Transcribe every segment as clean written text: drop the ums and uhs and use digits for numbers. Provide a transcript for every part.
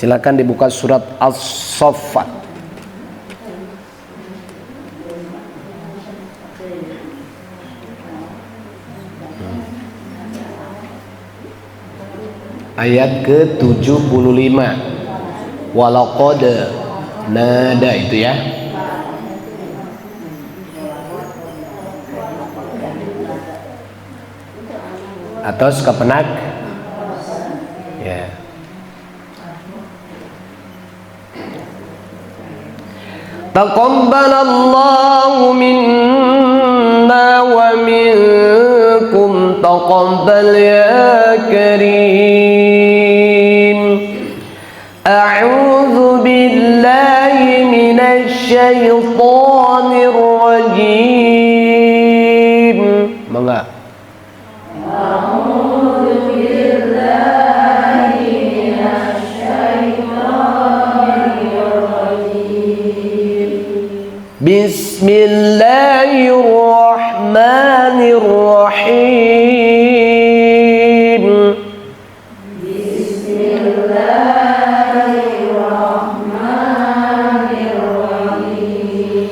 Silakan dibuka surat As-Saffat. Ayat ke-75. Walaqad nada itu ya. Atau kepenak ya. Taqabbalallahu minna wa minkum taqabbal ya karim. A'udzu billahi minasy syaithanir rajim. Mangga. Bismillahirrahmanirrahim. Bismillahirrahmanirrahim.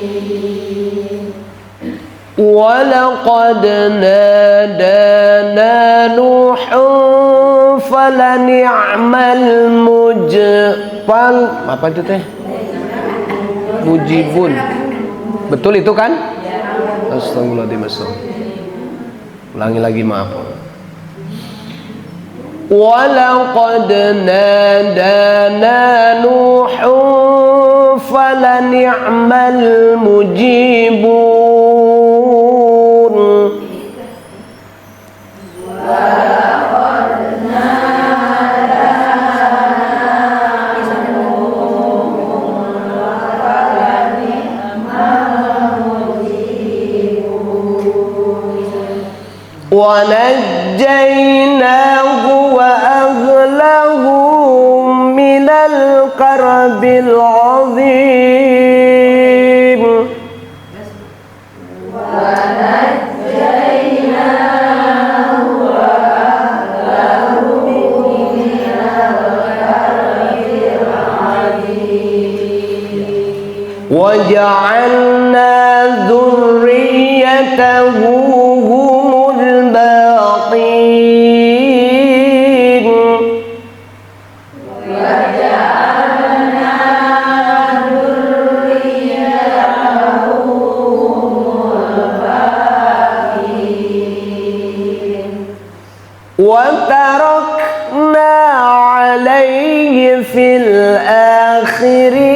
Walaqad nadana Nuhun falani'mal mujibun. Apa itu teh? Mujibun. Betul itu kan? Astagfirullahaladzim. Ulangi lagi, maaf. Walaqad nadana Nuhun falani'mal mujibun. وَنَجَّيْنَاهُ وَأَهْلَهُ مِنَ الْكَرْبِ الْعَظِيمِ. وَجَعَلْنَا ذُرِّيَّتَهُ وَتَرَكْنَا عَلَيْهِ فِي الْآخِرِينَ.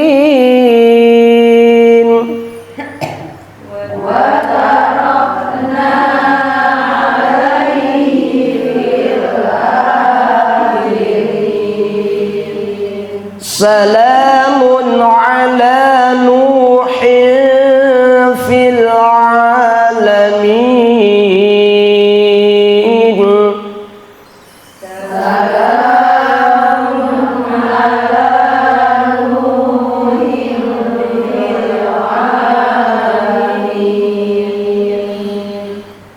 سلام على نوح في العالمين.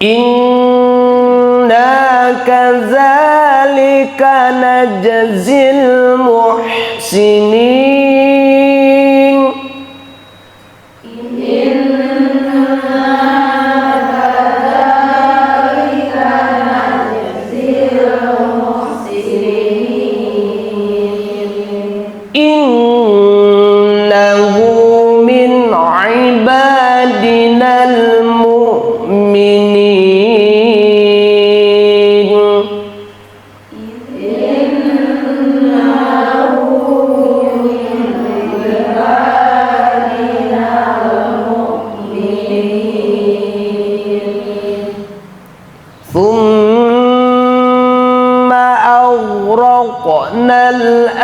إنا كذلك نجزي المحسنين. إنه من عبادنا المؤمنين. ثم أغرقنا الآخرين.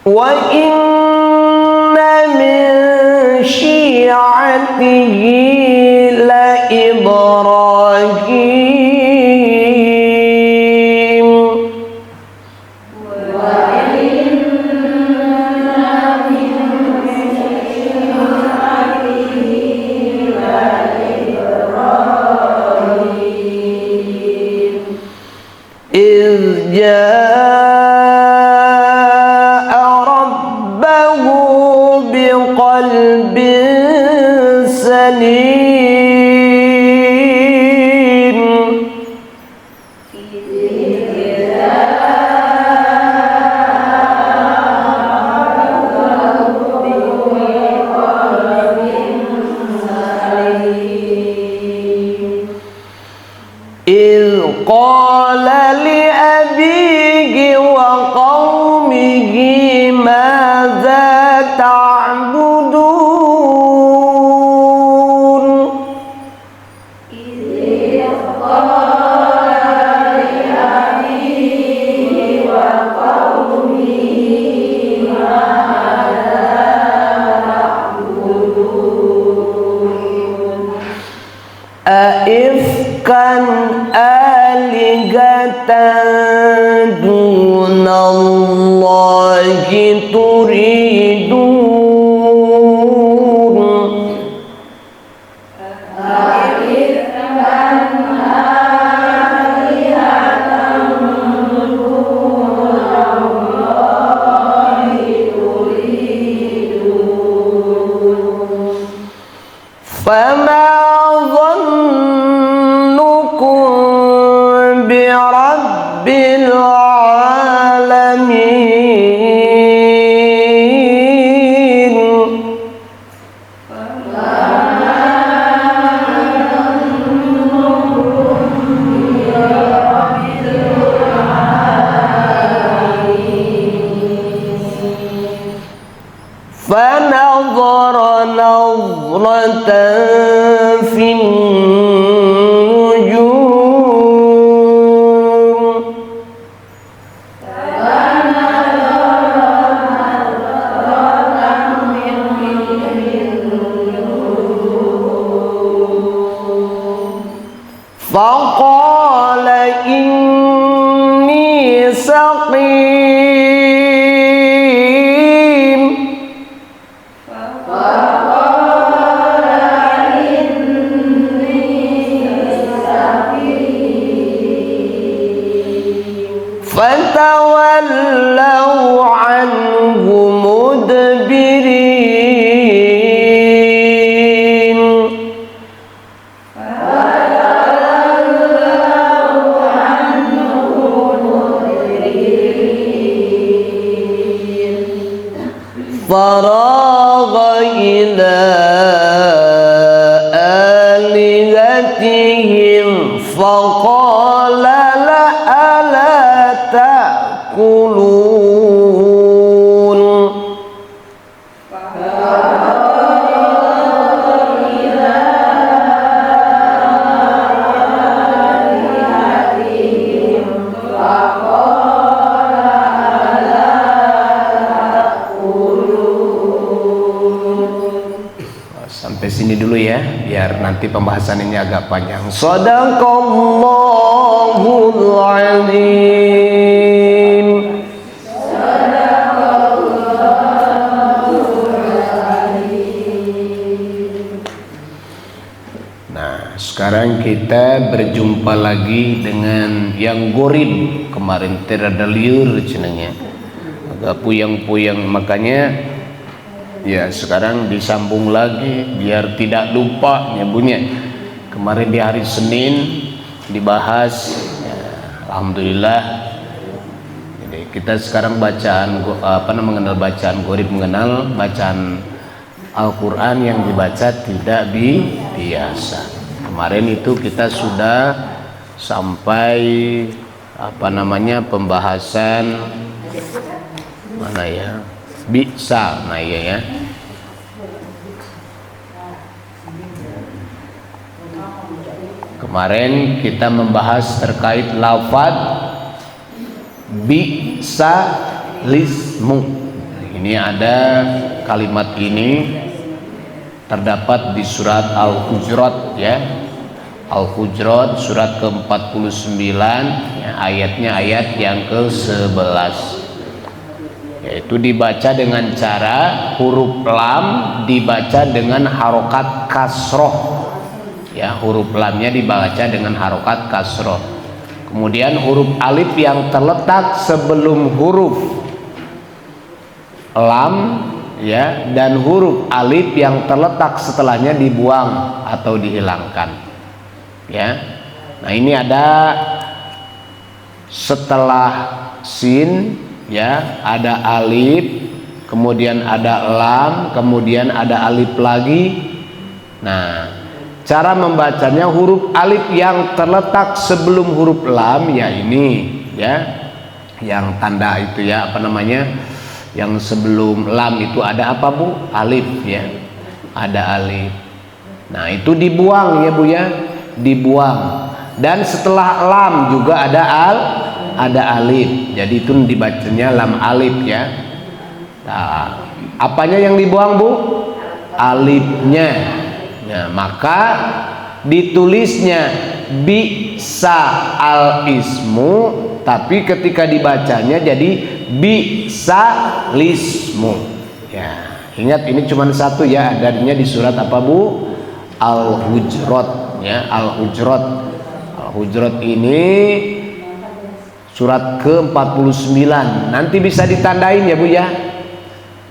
وإن من شيعته لإبراهيم. المرسلين إذ قال لأبيه وقومه ماذا تعبدون أئفكا آلهة دون الله تريدون فما ظنكم برب العالمين فنظر نظرة في النجوم فقال إني سقيم فتولوا عنه مدبرين فراغ إلى آلهتهم فقال ألا تأكلون Sampai sini dulu ya, biar nanti pembahasan ini agak panjang. Shadaqallahul azim. Nah, sekarang kita berjumpa lagi dengan yang gorid. Kemarin terada liur cenanya, agak puyang-puyang, makanya ya sekarang disambung lagi biar tidak lupa nyebutnya. Kemarin di hari Senin dibahas ya, alhamdulillah. Jadi kita sekarang mengenal bacaan gorid, mengenal bacaan Al-Quran yang dibaca tidak biasa. Kemarin itu kita sudah sampai pembahasan mana ya, bisa, nah ya. Kemarin kita membahas terkait lafaz bisa lismu. Ini ada kalimat ini terdapat di surat Al-Hujurat ya. Al-Hujurat surat ke-49 ya, ayatnya ayat yang ke-11. Yaitu dibaca dengan cara huruf lam dibaca dengan harokat kasroh ya, huruf lamnya dibaca dengan harokat kasroh. Kemudian huruf alif yang terletak sebelum huruf lam ya, dan huruf alif yang terletak setelahnya dibuang atau dihilangkan, ya. Nah, ini ada setelah sin, ya, ada alif, kemudian ada lam, kemudian ada alif lagi. Nah, cara membacanya huruf alif yang terletak sebelum huruf lam, ya ini, ya, yang tanda itu, ya, apa namanya, yang sebelum lam itu ada apa, Bu? Alif, ya, ada alif. Nah, itu dibuang, ya, Bu, ya, dibuang. Dan setelah lam juga ada alif, jadi itu dibacanya lam alif, ya. Nah, apanya yang dibuang, Bu? Alifnya. Nah, maka ditulisnya bisa al ismu, tapi ketika dibacanya jadi bisa lismu. Ya, ingat ini cuma satu, ya, adanya di surat apa, Bu? Al-Hujurat, ya, Al-Hujurat. Al-Hujurat ini surat ke-49. Nanti bisa ditandain, ya, Bu, ya.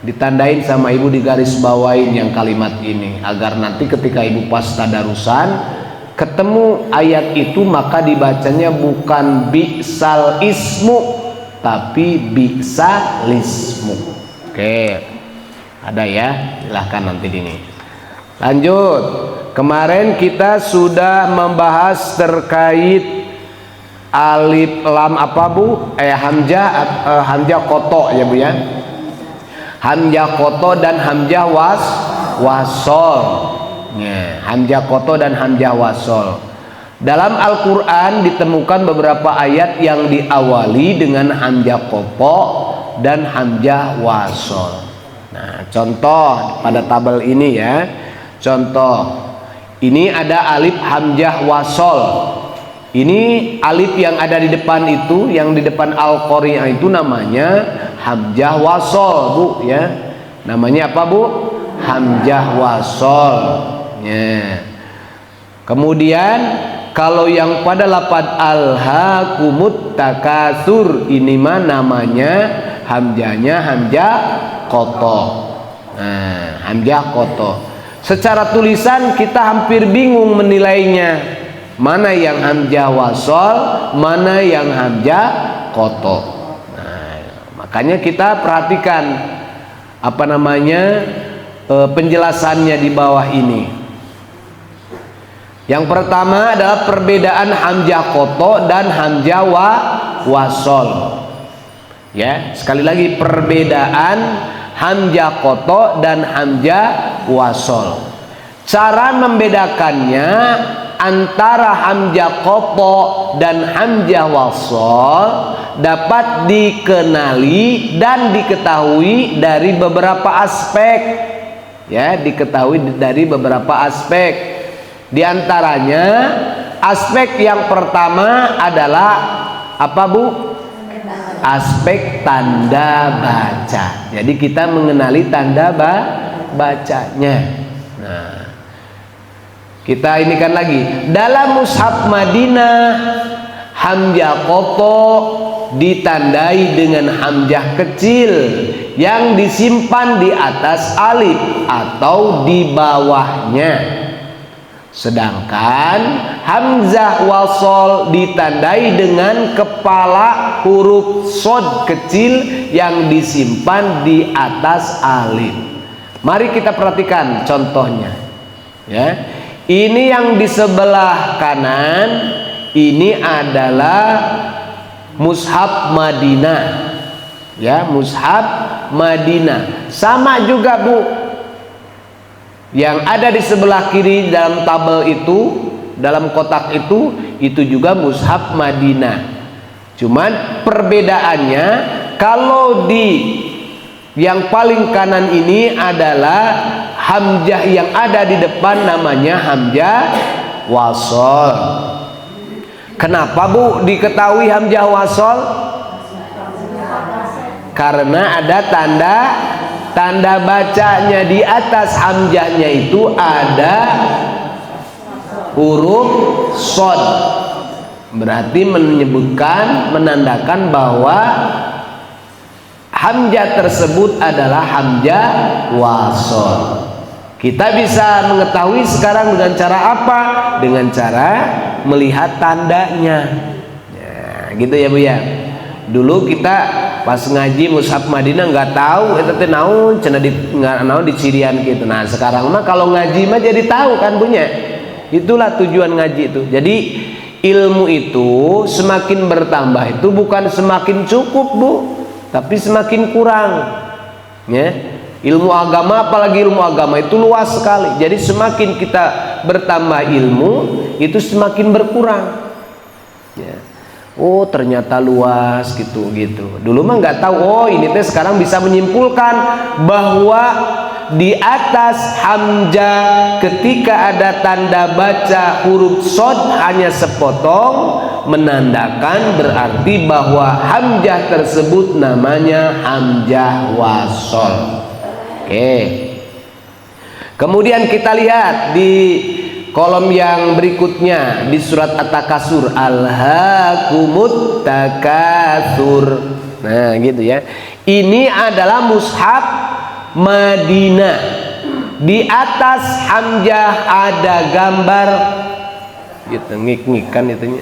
Ditandain sama Ibu, di garis bawain yang kalimat ini, agar nanti ketika Ibu pas tadarusan ketemu ayat itu, maka dibacanya bukan bi'sal ismu, tapi bisa lismu. Oke, ada, ya, silahkan nanti ini. Lanjut, kemarin kita sudah membahas terkait alif lam apa, Bu? Hamzah koto, ya, Bu, ya. Hamzah koto dan hamzah wasol, ya, hamzah koto dan hamzah wasol. Dalam Al-Quran ditemukan beberapa ayat yang diawali dengan hamzah koto dan hamzah wasol. Nah, contoh pada tabel ini, ya, contoh ini ada alif hamzah wasol. Ini alif yang ada di depan itu, yang di depan Al-Qari'ah itu namanya hamzah wasol, Bu, ya. Namanya apa, Bu? Hamzah wasol, ya. Kemudian kalau yang pada lafaz alhaakumut takatsur, ini mah namanya hamzahnya hamzah koto. Nah, hamzah koto. Secara tulisan kita hampir bingung menilainya, mana yang hamzah wasol, mana yang hamzah koto. Nah, makanya kita perhatikan apa namanya penjelasannya di bawah ini. Yang pertama adalah perbedaan hamzah koto dan hamzah wasol. Ya, sekali lagi perbedaan hamzah koto dan hamzah wasol. Cara membedakannya antara hamzah koto dan hamzah wasol dapat dikenali dan diketahui dari beberapa aspek, ya, diketahui dari beberapa aspek. Di antaranya aspek yang pertama adalah apa, Bu? Aspek tanda baca. Jadi kita mengenali tanda bacanya. Nah, kita ini kan lagi dalam mushaf Madinah, hamzah koto ditandai dengan hamzah kecil yang disimpan di atas alif atau di bawahnya. Sedangkan hamzah wasol ditandai dengan kepala huruf shod kecil yang disimpan di atas alif. Mari kita perhatikan contohnya, ya. Ini yang di sebelah kanan ini adalah mushaf Madinah, ya, mushaf Madinah. Sama juga, Bu, yang ada di sebelah kiri dalam tabel itu, dalam kotak itu juga mushaf Madinah. Cuman perbedaannya, kalau di yang paling kanan ini adalah hamzah yang ada di depan namanya hamzah wasol. Kenapa, Bu, diketahui hamzah wasol? Karena ada tanda bacanya. Di atas hamzahnya itu ada huruf shod, berarti menandakan bahwa hamzah tersebut adalah hamzah wasol. Kita bisa mengetahui sekarang dengan cara apa? Dengan cara melihat tandanya. Ya, gitu ya Bu ya. Dulu kita pas ngaji Mushaf Madinah nggak tahu eta teh naon, cenah naon di cirian gitu. Nah, sekarang mah kalau ngaji mah jadi tahu kan punya. Itulah tujuan ngaji itu. Jadi ilmu itu semakin bertambah itu bukan semakin cukup Bu, tapi semakin kurang. Ya. Ilmu agama, apalagi ilmu agama itu luas sekali. Jadi semakin kita bertambah ilmu itu semakin berkurang. Ya. Oh ternyata luas gitu. Dulu mah nggak tahu. Oh ini teh sekarang bisa menyimpulkan bahwa di atas hamzah ketika ada tanda baca huruf shad hanya sepotong, menandakan berarti bahwa hamzah tersebut namanya hamzah wasol. Oke. Kemudian kita lihat di kolom yang berikutnya di surat At-Takasur, alhaakumut takatsur. Nah, gitu ya. Ini adalah mushaf Madinah. Di atas hamzah ada gambar gitu, ngik-ngikan itunya.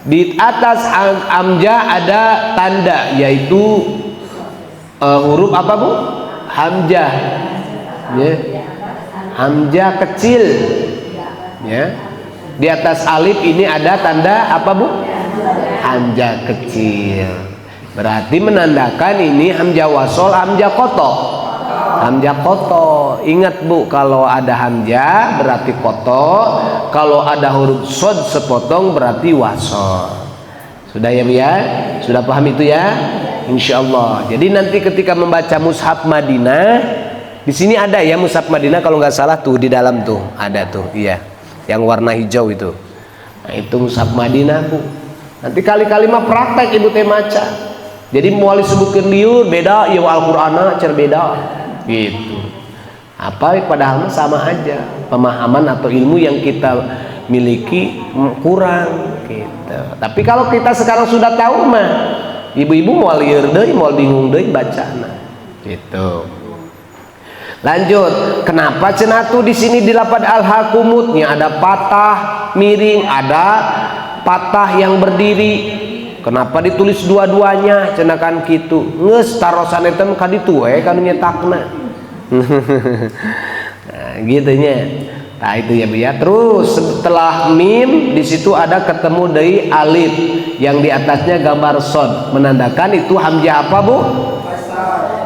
Di atas hamzah ada tanda yaitu huruf apa Bu? Hamzah, ya. Hamzah kecil, ya. Di atas alif ini ada tanda apa Bu? Hamzah kecil. Berarti menandakan ini hamzah wasol, hamzah koto. Hamzah koto. Ingat Bu, kalau ada hamzah berarti koto, kalau ada huruf shad sepotong berarti wasol. Sudah ya Bu ya? Sudah paham itu ya? Insya Allah. Jadi nanti ketika membaca Mushaf Madinah, di sini ada ya Mushaf Madinah kalau nggak salah tuh di dalam tuh ada tuh, iya, yang warna hijau itu. Nah, itu Mushaf Madinah Bu. Nanti kali-kali mah praktek ibu teh maca. Jadi muali sebutkeun liur beda, ieu Al-Qur'ana cer beda, gitu. Apa padahal mah sama aja. Pemahaman atau ilmu yang kita miliki kurang, gitu. Tapi kalau kita sekarang sudah tahu mah ibu-ibu mau lieur deui, mau bingung deui bacana. Gitu. Lanjut, kenapa cenah tuh di sini di lafaz alhaakumutnya ada patah miring, ada patah yang berdiri. Kenapa ditulis dua-duanya? Cenah kan kitu. Geus tarosan eta mah ka ditu we kanu nyetakna. Nah, gitu nya. Nah, itu ya Bu ya. Terus setelah mim di situ ada ketemu dari alif yang di atasnya gambar shad, menandakan itu hamzah apa Bu?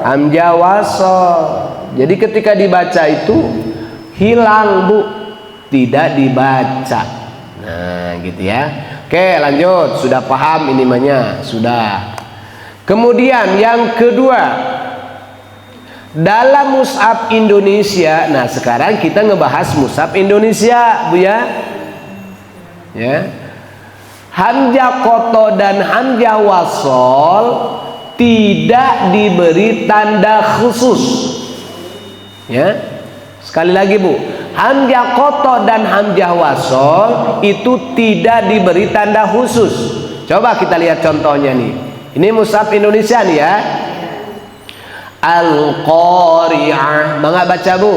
Hamzah wasol. Jadi ketika dibaca itu hilang Bu, tidak dibaca. Nah, gitu ya. Oke, lanjut. Sudah paham ini namanya? Sudah. Kemudian yang kedua, dalam mushaf Indonesia. Nah, sekarang kita ngebahas mushaf Indonesia, Bu ya. Ya. Hamzah koto dan hamzah wasol tidak diberi tanda khusus. Ya. Sekali lagi Bu, hamzah koto dan hamzah wasol itu tidak diberi tanda khusus. Coba kita lihat contohnya nih. Ini mushaf Indonesia nih ya. Al-Qari'ah. Mangga baca Bu.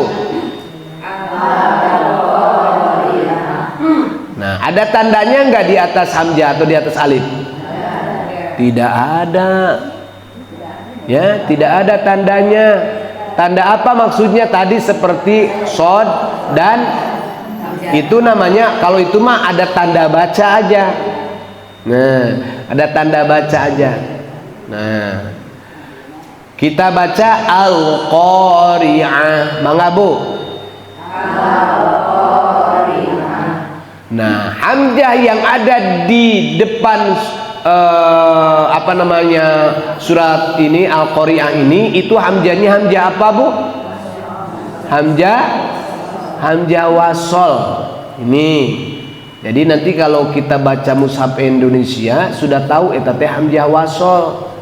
Nah, ada tandanya enggak di atas hamzah atau di atas alif? Tidak ada. Ya, tidak ada tandanya. Tanda apa maksudnya tadi seperti shad dan itu namanya, kalau itu mah ada tanda baca aja. Nah, ada tanda baca aja. Nah, kita baca Al-Qari'ah. Mangga Bu. Nah, hamzah yang ada di depan apa namanya surat ini Al-Qari'ah ini, itu hamzahnya hamzah apa Bu? Hamzah wasol. Ini. Jadi nanti kalau kita baca mushaf Indonesia sudah tahu eta teh hamzah wasol.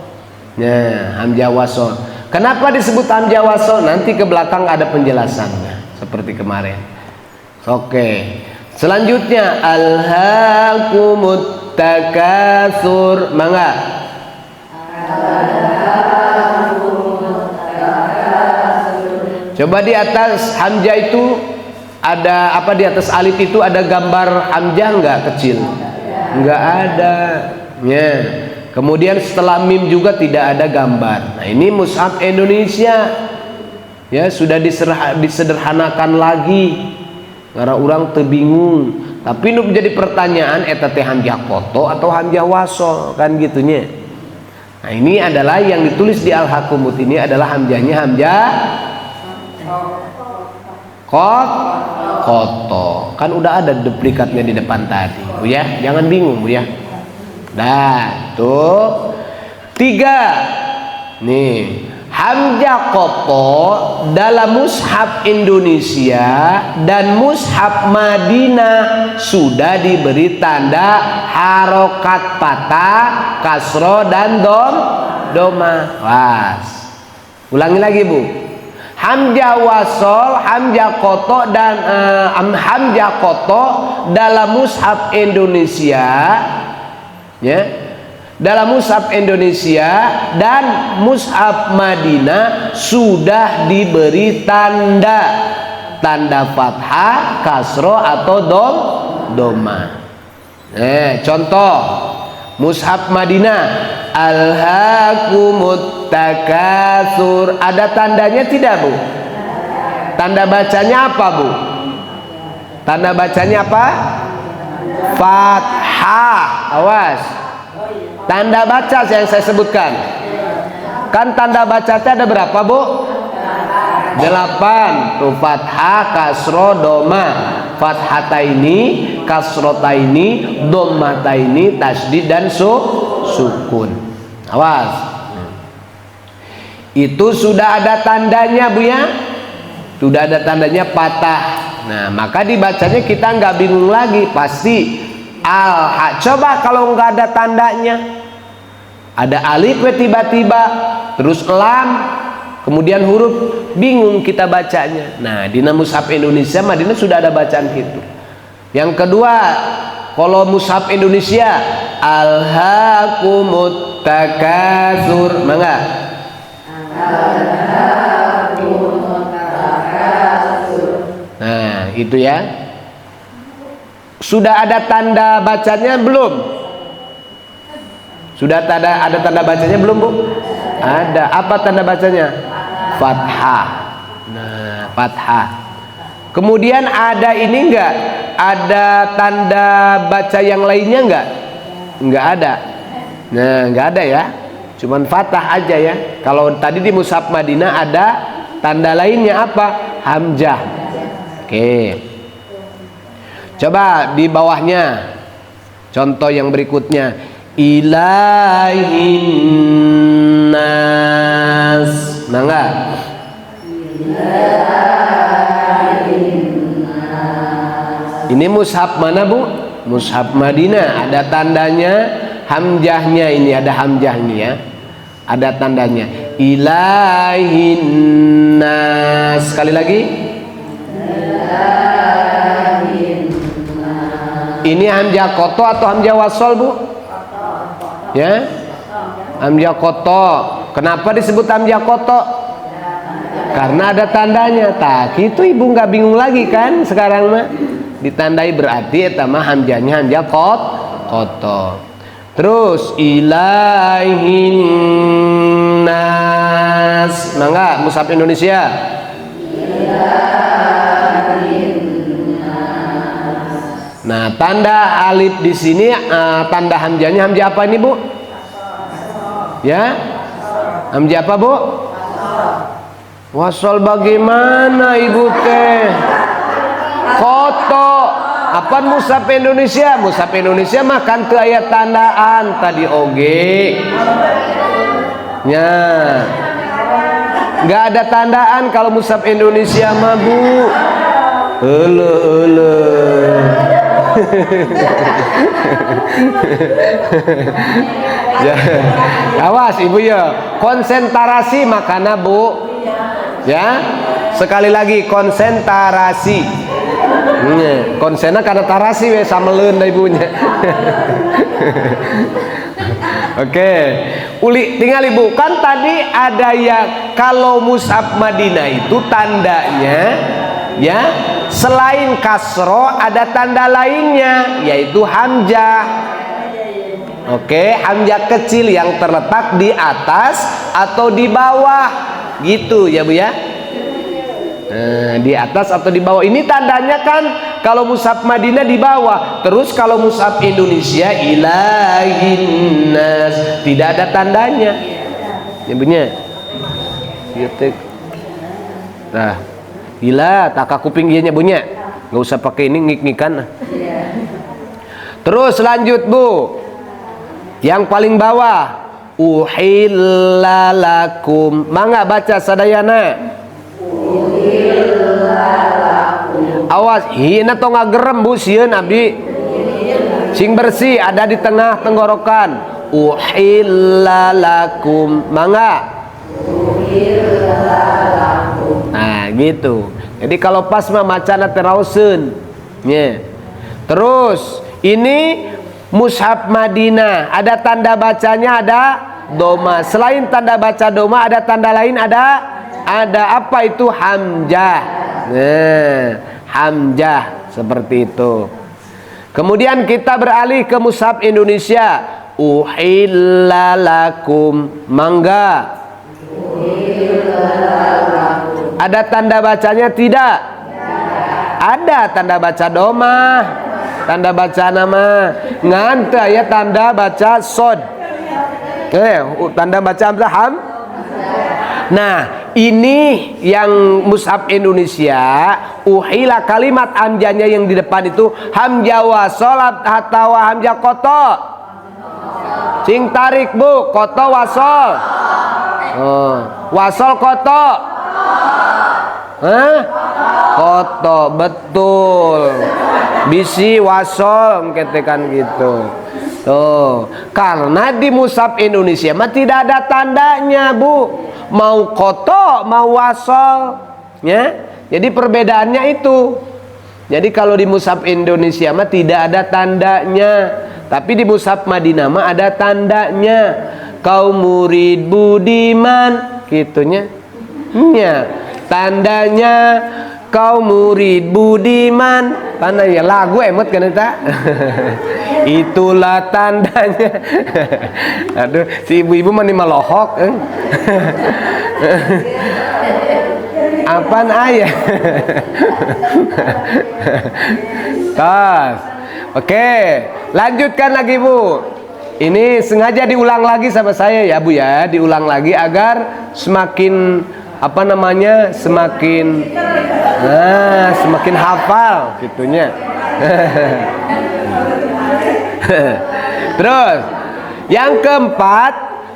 Nah, hamzah wasol. Kenapa disebut hamzah wasol? Nanti ke belakang ada penjelasannya seperti kemarin. Oke. Selanjutnya alhaakumut takatsur. Mangga. Coba di atas hamzah itu ada apa, di atas alif itu ada gambar hamzah enggak kecil? Enggak ada. Ya. Kemudian setelah mim juga tidak ada gambar. Nah, ini mushaf Indonesia. Ya, sudah disederhanakan lagi. Karena orang terbingung. Tapi nu menjadi pertanyaan, eta teh hamzah koto atau hamzah wasol, kan gitunya. Nah, ini adalah yang ditulis di Al-Hakumut ini adalah hamzahnya hamzah koto. Kan udah ada duplikatnya di depan tadi, Bu ya. Jangan bingung, Bu ya. Nah, tuh 3. Nih, hamzah koto dalam mushaf Indonesia dan mushaf Madinah sudah diberi tanda harokat patah, kasro dan doma. Was. Ulangi lagi, Bu. Hamzah wasol, hamzah koto dan hamzah koto dalam mushaf Indonesia, ya, dalam mushaf Indonesia dan mushaf Madinah sudah diberi tanda fathah, kasro atau doma. Contoh mushaf Madinah, alhaakumut takatsur, ada tandanya tidak, Bu? Tanda bacanya apa, Bu? Tanda bacanya apa? Fathah. Awas, tanda baca yang saya sebutkan. Kan tanda baca ada berapa, Bu? 8. Tuh, fathah, kasro, doma. Fathataini, kasrotaini, dommataini, tasdid dan sukun. Awas. Itu sudah ada tandanya, Bu ya. Sudah ada tandanya patah. Nah, maka dibacanya kita nggak bingung lagi, pasti al-ha. Coba kalau nggak ada tandanya, ada alif tiba-tiba, terus lam, kemudian huruf, bingung kita bacanya. Nah, di mushaf Indonesia Madinah sudah ada bacaan itu. Yang kedua, kalau mushaf Indonesia, alhaakumut takatsur, mangga. Nah, itu ya. Sudah ada tanda bacanya belum? Sudah ada tanda bacanya belum, Bu? Ada. Apa tanda bacanya? Fathah. Nah, fathah. Kemudian ada ini enggak? Ada tanda baca yang lainnya enggak? Enggak ada. Nah, enggak ada ya. Cuman fathah aja ya. Kalau tadi di mushaf Madinah ada tanda lainnya apa? Hamzah. Oke. Coba di bawahnya. Contoh yang berikutnya. Ilahin nas. Nah enggak? Ini mushaf mana, Bu? Mushaf Madinah. Ada tandanya hamzahnya, ini ada hamzahnya ya. Ada tandanya. Ilahin nas. Sekali lagi. Ini hamzah koto atau hamzah wasol, Bu? Ya, hamzah koto. Kenapa disebut hamzah koto? Karena ada tandanya. Tak, itu ibu nggak bingung lagi kan sekarang mah. Ditandai berarti eta mah hamzahnya hamzah koto. Terus ilahin nas. Mangga mushaf Indonesia. Nah, tanda alif di sini, tanda hamzahnya hamzah apa ini, Bu? Ya, hamzah apa, Bu? Wasol bagaimana, Ibu teh? Koto. Apa mushaf Indonesia? Mushaf Indonesia makan teu aya tandaan tadi oge. Ya. Nggak ada tandaan kalau mushaf Indonesia mah, Bu. Ya, awas ibu ya, konsentrasi makana, Bu. Ya, sekali lagi konsentrasi. Konsena karena tarasi we sameleun da ibunya. Oke, uli tinggal ibu, kan tadi ada ya, kalau mushaf Madinah itu tandanya ya selain kasro ada tanda lainnya yaitu hamzah. Oke, hamzah kecil yang terletak di atas atau di bawah gitu ya Bu ya. Di atas atau di bawah. Ini tandanya kan kalau mushaf Madinah di bawah. Terus kalau mushaf Indonesia ilahin nas tidak ada tandanya. Ya punya. Gitu. Nah, ila taka kuping ieu nya punya. Enggak usah pakai ini ngik-ngikan. Terus lanjut Bu. Yang paling bawah uhillalakum. Mangga baca sadayana. Awas hina to ngagerem Bu sieun abdi. Sing bersih ada di tengah tenggorokan. Uhillalakum. Mangga. Nah, gitu. Jadi kalau pas mah macana terauseun. Nya. Terus ini mushaf Madinah, ada tanda bacanya, ada doma. Selain tanda baca doma, ada tanda lain, ada apa itu? Hamzah. Nah, hamzah seperti itu. Kemudian kita beralih ke mushaf Indonesia. Uhillalakum. Mangga. Ada tanda bacanya tidak? Ada tanda baca doma. Tanda baca nama nganta ya tanda baca sod. Tanda baca ham. Nah, ini yang mushaf Indonesia uhila kalimat hamzahnya yang di depan itu hamzah wasol atau hamzah koto. Sing tarik Bu, koto wasol. Wasol koto. Koto, betul. Bisi wasol ketekan gitu. Tuh, karena di mushaf Indonesia mah tidak ada tandanya Bu. Mau koto, mau wasol, ya. Jadi perbedaannya itu. Jadi kalau di mushaf Indonesia mah tidak ada tandanya, tapi di mushaf Madinah mah ada tandanya. Kau murid budiman, gitunya. Nya, tandanya kau murid budiman. Mana ya lagu emot kan eta. Itulah tandanya. Aduh, si ibu-ibu mah melohok. Apaan ayah? Tas. Oke, lanjutkan lagi Bu. Ini sengaja diulang lagi sama saya ya Bu ya, diulang lagi agar semakin apa namanya, semakin hafal gitunya. Terus yang keempat,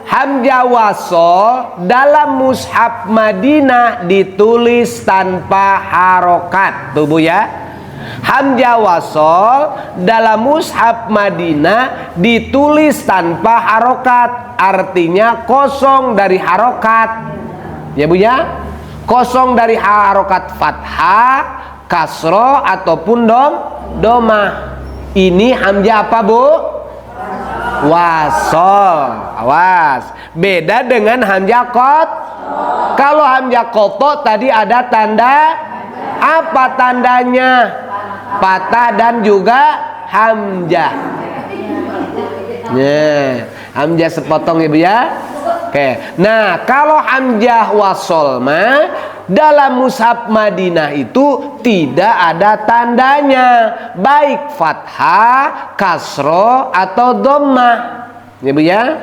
hamzah wasol dalam mushaf Madinah ditulis tanpa harokat. Tuh Bu ya, hamzah wasol dalam mushaf Madinah ditulis tanpa harokat, artinya kosong dari harokat. Ya Bu ya, kosong dari harokat fathah, kasro ataupun doma. Ini hamzah apa Bu? Wasol. Awas, beda dengan hamzah kot. Kalau hamzah koto tadi ada tanda apa tandanya? Patah dan juga hamzah. Nah, hamzah sepotong ya Bu ya. Oke. Nah, kalau hamzah wasol mah dalam mushaf Madinah itu tidak ada tandanya, baik fathah, kasro atau dhammah. Ya Bu ya.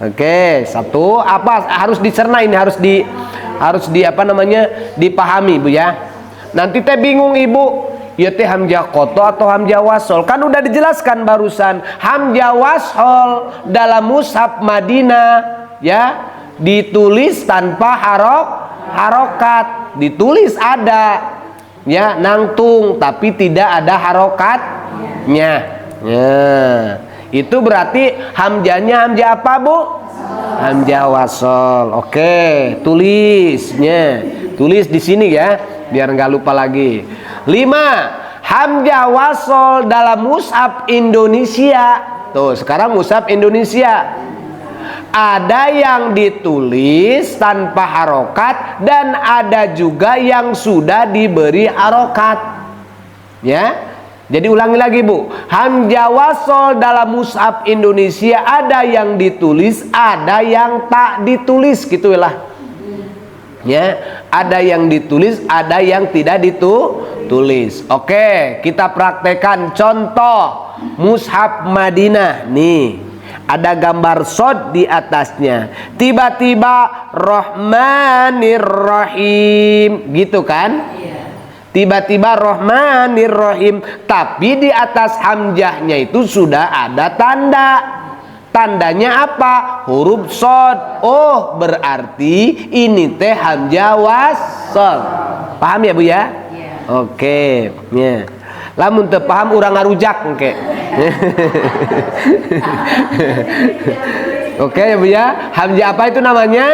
Oke, satu apa harus dicerna ini, harus di apa namanya, dipahami Bu ya. Nanti teh bingung Ibu, ya teh hamzah koto atau hamzah wasol. Kan udah dijelaskan barusan, hamzah wasol dalam mushaf Madinah ya ditulis tanpa harokat, ditulis ada ya nangtung tapi tidak ada harokatnya. Ya, itu berarti hamzahnya hamzah apa Bu? Hamzah wasol. Oke, tulisnya, tulis di sini ya biar nggak lupa lagi. 5. Hamzah wasol dalam mushaf Indonesia. Tuh, sekarang mushaf Indonesia. ada yang ditulis tanpa harokat dan ada juga yang sudah diberi harokat. Ya. Jadi ulangi lagi Bu, hamzah wasol dalam mushaf Indonesia ada yang ditulis, ada yang tak ditulis, gitulah. Ya, ada yang ditulis, ada yang tidak ditulis. Oke, kita praktekkan contoh mushaf Madinah. Nih, ada gambar sod di atasnya. Tiba-tiba Rahmanir-Rahim, gitu kan? Tiba-tiba Rahmanir-Rahim, tapi di atas hamzahnya itu sudah ada tanda. Tandanya apa? Huruf sod. Oh, berarti ini teh hamzah wasol. Paham ya Bu ya? Oke, ya. Lamun teu paham urang ngarujak engke. Oke ya Bu ya. Hamzah apa itu namanya?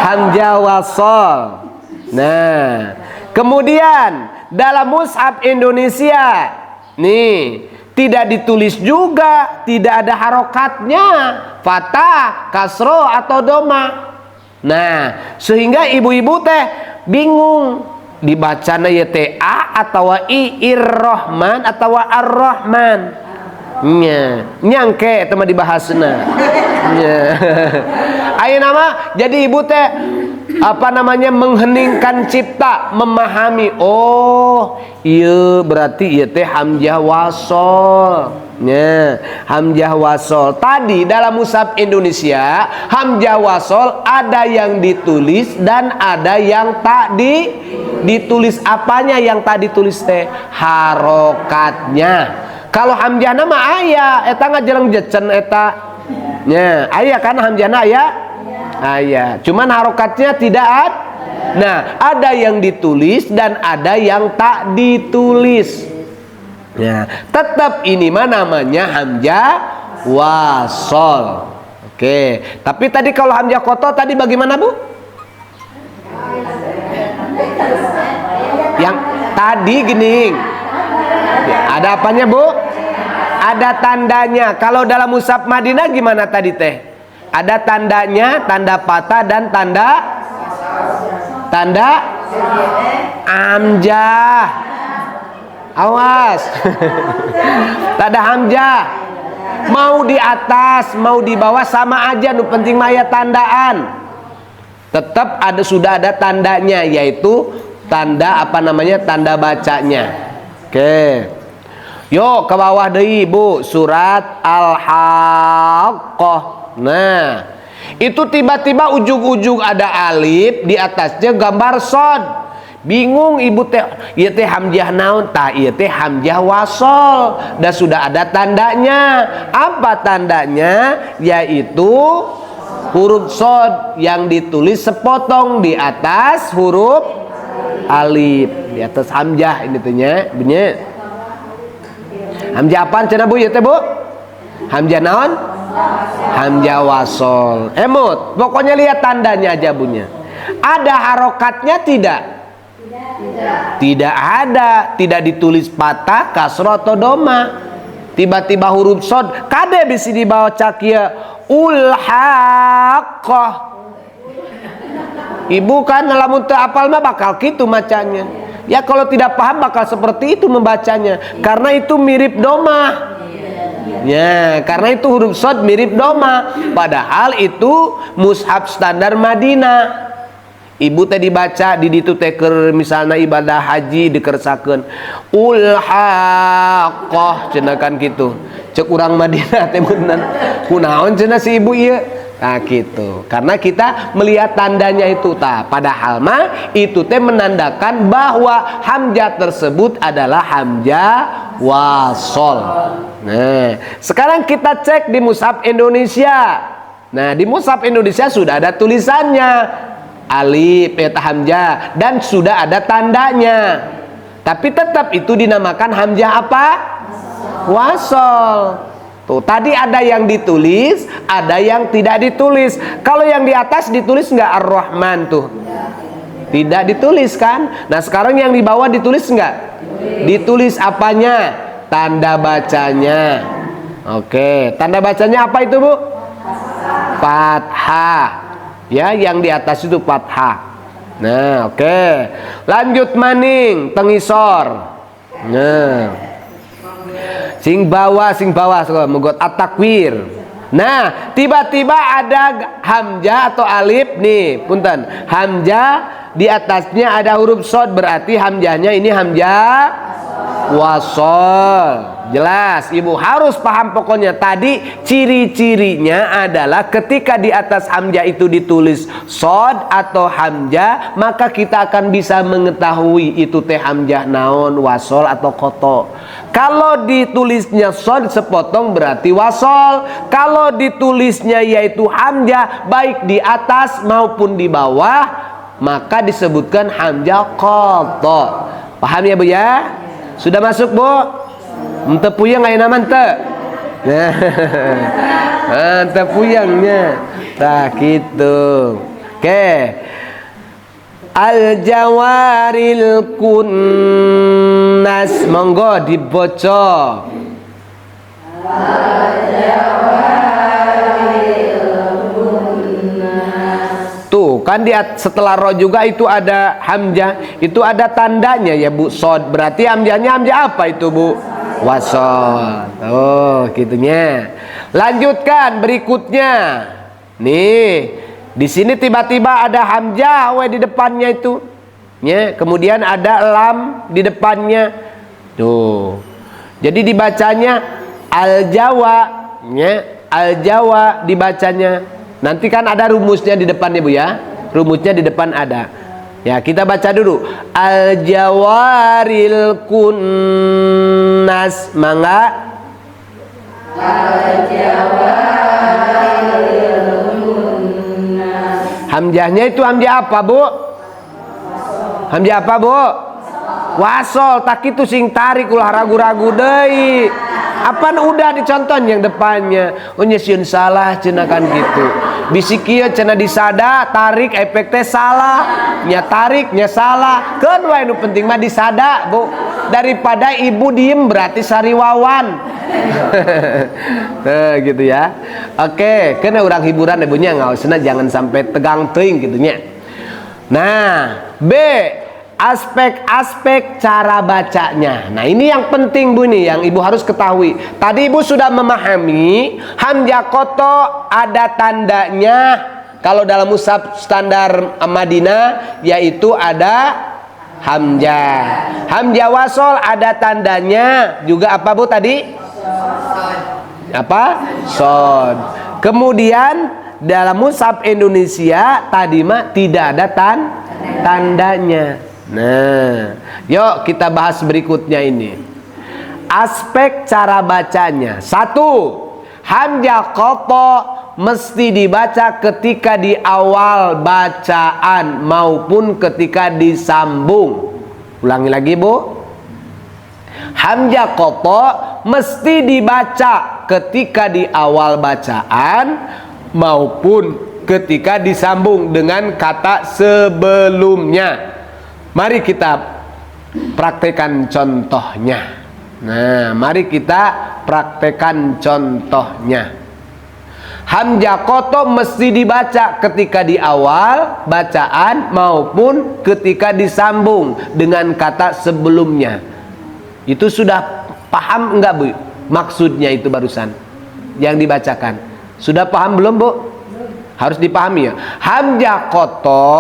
Hamzah wasol. Nah, kemudian dalam mushaf Indonesia nih tidak ditulis juga, tidak ada harokatnya, fathah, kasroh atau doma. Nah, sehingga ibu-ibu teh bingung dibacana ya teh a atau i, ir-rahman atau ar-rahman. Nya, nyangke teman dibahasna. Nya. Ayo nama jadi ibu teh apa namanya mengheningkan cipta, memahami. Oh, iya berarti iya teh hamzah wasol. Ya, hamzah wasol. Tadi dalam mushaf Indonesia hamzah wasol ada yang ditulis dan ada yang tak ditulis. Apanya yang tak ditulis teh? Harokatnya. Kalau hamzah nama aya, eta ngajeleng jecen eta. Ya, aya kan hamzahna aya? Aya. Cuman harokatnya tidak ada. Nah, ada yang ditulis dan ada yang tak ditulis. Ya, tetap ini mah namanya hamzah wasol. Oke, tapi tadi kalau hamzah koto tadi bagaimana Bu? Yang tadi gini. Ya, ada apanya Bu? Ada tandanya. Kalau dalam mushaf Madinah gimana tadi teh? Ada tandanya, tanda patah dan tanda hamzah. Awas. Tanda hamzah. Mau di atas, mau di bawah sama aja, nu penting maya tandaan. Tetap ada sudah ada tandanya, yaitu tanda apa namanya? Tanda bacanya. Oke. Yuk ke bawah deui Bu, surat Al-Haqqah. Nah, itu tiba-tiba ujung-ujung ada alif, di atasnya gambar sod. Bingung ibu teh, ieu teh hamzah naon? Tah ieu teh hamzah wasol. Dan sudah ada tandanya. Apa tandanya? Yaitu huruf sod yang ditulis sepotong di atas huruf alif. Di atas hamzah ini tehnya, bunyi. Hamzah apaan cenah Bu? Ieu teh Bu? Hamzah naon? Hamzah wasol. Emut, pokoknya lihat tandanya aja bunyi. Ada harokatnya tidak? Tidak ada. Tidak ditulis patah, kasroh atau doma. Tiba-tiba huruf sod kade bisa dibaca kieu ulhaqah. Ibu kan lamun teu apal mah bakal kitu macanya. Ya kalau tidak paham bakal seperti itu membacanya, karena itu mirip doma. Ya, karena itu huruf shad mirip doma. Padahal itu mushaf standar Madinah. Ibu teh dibaca di ditu teh keur misalna ibadah haji dikersakeun ulhaqah cenah kan kitu. Cek urang Madinah teh beunang kunaon cenah si ibu ieu. Nah gitu. Karena kita melihat tandanya itu padahal mah itu teh menandakan bahwa hamzah tersebut adalah hamzah wasol. Nah, sekarang kita cek di mushaf Indonesia. Nah, di mushaf Indonesia sudah ada tulisannya alif eta hamzah dan sudah ada tandanya. Tapi tetap itu dinamakan hamzah apa? Wasol. Tuh, tadi ada yang ditulis, ada yang tidak ditulis. Kalau yang di atas ditulis nggak Ar-Rahman tuh? Tidak ditulis kan? Nah, sekarang yang di bawah ditulis nggak? Ditulis apanya? Tanda bacanya. Oke, tanda bacanya apa itu Bu? fathah. Ya, yang di atas itu fathah. Nah, oke. Lanjut maning tengisor. Nah. Sing bawah menggot at-takwir. Nah, tiba-tiba ada hamzah atau alif nih, punten. Hamzah di atasnya ada huruf shad, berarti hamzahnya ini hamzah wasol. Jelas, ibu harus paham pokoknya. Tadi ciri-cirinya adalah ketika di atas hamzah itu ditulis shad atau hamzah, maka kita akan bisa mengetahui itu teh hamzah naon, wasol atau koto. Kalau ditulisnya shad sepotong berarti wasol. Kalau ditulisnya yaitu hamzah baik di atas maupun di bawah, maka disebutkan hamzah koto. Paham ya Bu ya? Sudah masuk Bu? Ente puyeng ayo nama ente. Ente puyengnya. Nah gitu. Oke. Al-jawaril kunnas, monggo dibaca. Tuh kan setelah ro juga itu ada hamzah, itu ada tandanya ya Bu, shad. Berarti hamzahnya hamzah apa itu Bu? Wasol. Oh, gitunya. Lanjutkan berikutnya. Nih, di sini tiba-tiba ada hamzah di depannya itu. Ya, kemudian ada lam di depannya. Tuh. Jadi dibacanya al-jawa, ya. Al-jawa dibacanya. Nanti kan ada rumusnya di depannya Bu ya. Rumusnya di depan ada. Ya, kita baca dulu. Al-jawaril kunnas, mangga. Al-jawaril kunnas. Hamzahnya itu hamzah apa Bu? Hamzah apa Bu? Wasol. Tak itu sing tarik ulah ragu-ragu deui. Apaan udah dicontoh yang depannya. Oh nyesiun salah cenakan gitu. Bisikia cena disada, tarik efek teh salah, nya tarik nya salah. Keun wae nu penting mah disada Bu, daripada ibu diem berarti sariwawan. Nah gitu ya. Oke, kena orang hiburan ibunya ngaosna jangan sampai tegang teuing gitunya. Nah, B, aspek-aspek cara bacanya. Nah ini yang penting Bu nih, yang ibu harus ketahui. Tadi ibu sudah memahami hamzah koto ada tandanya. Kalau dalam mushaf standar Madinah yaitu ada hamzah. Hamzah wasol ada tandanya juga apa Bu tadi? Apa? Shad. Kemudian dalam mushaf Indonesia tadi mah tidak ada tandanya. Nah, yuk kita bahas berikutnya ini. Aspek cara bacanya. 1. Hamzah koto mesti dibaca ketika di awal bacaan maupun ketika disambung. Ulangi lagi Bu. Hamzah koto mesti dibaca ketika di awal bacaan maupun ketika disambung dengan kata sebelumnya. Mari kita praktekkan contohnya. Nah, mari kita praktekkan contohnya. Hamzah koto mesti dibaca ketika di awal bacaan maupun ketika disambung dengan kata sebelumnya. Itu sudah paham enggak Bu? Maksudnya itu barusan yang dibacakan. Sudah paham belum Bu? Harus dipahami ya. Hamzah koto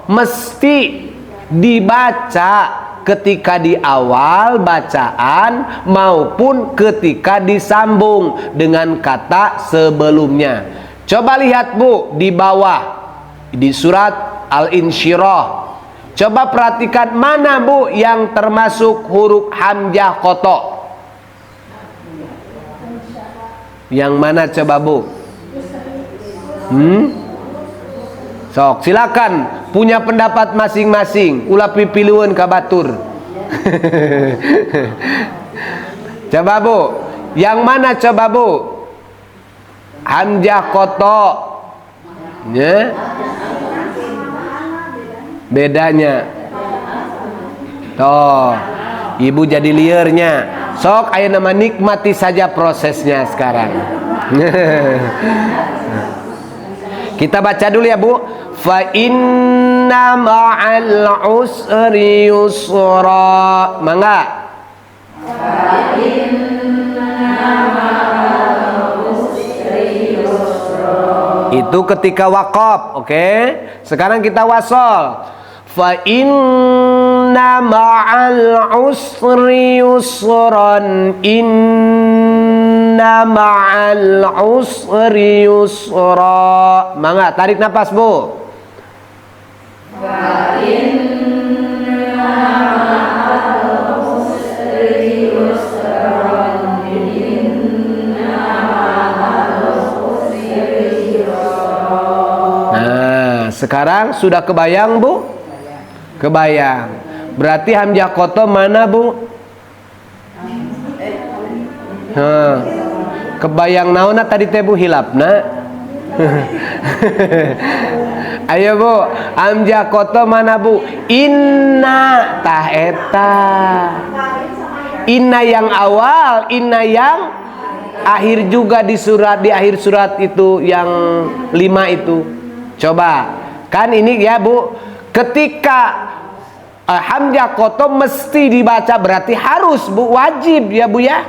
mesti dibaca ketika di awal bacaan maupun ketika disambung dengan kata sebelumnya. Coba lihat Bu di bawah di surat Al-Insyirah. Coba perhatikan mana Bu yang termasuk huruf hamzah koto. Yang mana coba Bu? Sok silakan punya pendapat masing-masing. Ulah pipiliun ka batur. Coba Bu, yang mana coba Bu? Hamzah koto. Ya. Bedanya. Toh, ibu jadi liarnya. Sok aya nama nikmati saja prosesnya sekarang. Kita baca dulu ya Bu. Fa inna ma'al usri yusra. Mangga. Fa inna ma'al usri yusra. Itu ketika waqaf, oke? Sekarang kita wasol. Fa inna ma'al usri yusran. Inna ma'al usri yusra. Mangga, tarik napas Bu. Fa inna ma'al usri yusran. Inna ma'al usri yusra. Nah, sekarang sudah kebayang Bu? Kebayang. Berarti hamzah koto mana Bu? Kebayang naona tadi teh Bu hilapna. Ayo Bu, hamzah koto mana Bu? Inna tah eta. Inna yang awal, inna yang akhir juga di akhir surat itu yang 5 itu. Coba. Kan ini ya Bu, ketika hamzah koto mesti dibaca, berarti harus Bu, wajib ya Bu ya.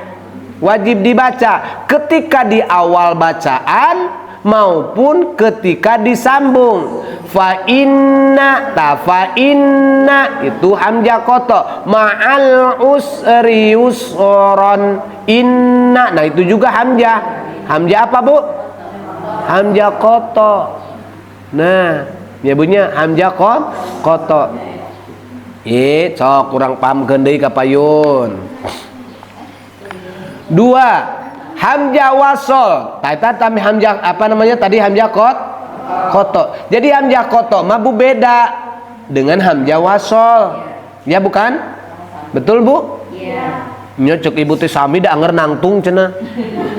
Wajib dibaca ketika di awal bacaan maupun ketika disambung. Fa inna itu hamzah koto, ma'al usri yusron. Inna, nah itu juga hamzah. Hamzah apa Bu? Hamzah koto. Nah, ya bunyinya hamzah koto. Cok kurang paham deui ka payun. 2. Hamzah wasol. Tata tami hamzah apa namanya tadi, hamzah koto. Jadi hamzah koto mah Bu beda dengan hamzah wasol. Ya bukan? Betul Bu? Iya. Nyocok ibu teh sami da anger nangtung cenah.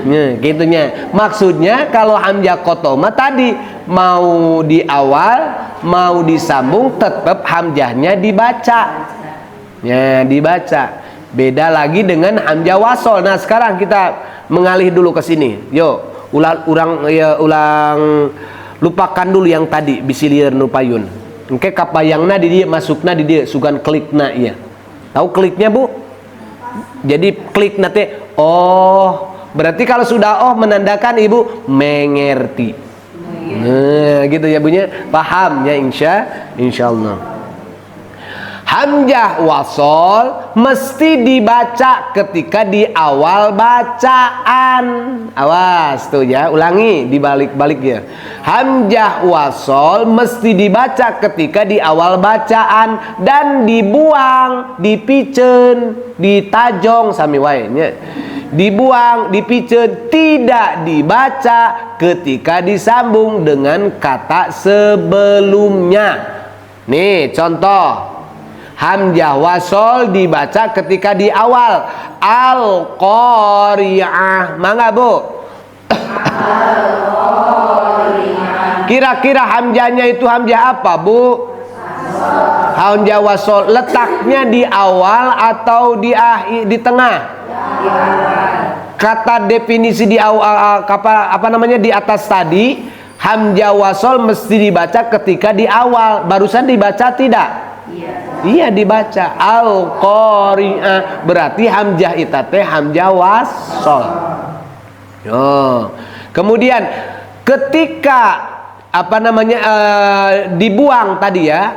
Nya gitunya. Maksudnya kalau hamzah koto mah tadi mau di awal mau disambung tetap hamzahnya dibaca. Ya, dibaca. Beda lagi dengan hamzah wasol. Nah, sekarang kita mengalih dulu ke sini. Yo, ulang lupakan dulu yang tadi bisi lieur nu payun. Engke kapayangna di dieu, masukna di dieu, sugan klikna ieu. Tahu kliknya Bu? Jadi klikna teh oh, berarti kalau sudah menandakan Ibu mengerti. Nah, gitu ya bunyinya. Paham ya insyaallah. Hamzah wasol mesti dibaca ketika di awal bacaan. Awas tuh ya, ulangi dibalik-balik ya. Hamzah wasol mesti dibaca ketika di awal bacaan dan dibuang, dipiceun, ditajong sami wae nya. Dibuang, dipiceun, tidak dibaca ketika disambung dengan kata sebelumnya. Nih contoh. Hamzah wasol dibaca ketika di awal al-qari'ah. Mangga Bu. Al-qari'ah. Kira-kira hamzahnya itu hamzah apa Bu? Hamzah wasol letaknya di awal atau di akhir, di tengah? Di awal. Kata definisi di awal apa namanya di atas tadi, hamzah wasol mesti dibaca ketika di awal. Barusan dibaca tidak? Iya dibaca al-qari'ah, berarti hamzah ita teh hamzah wasol. Yo. Kemudian ketika apa namanya dibuang tadi ya,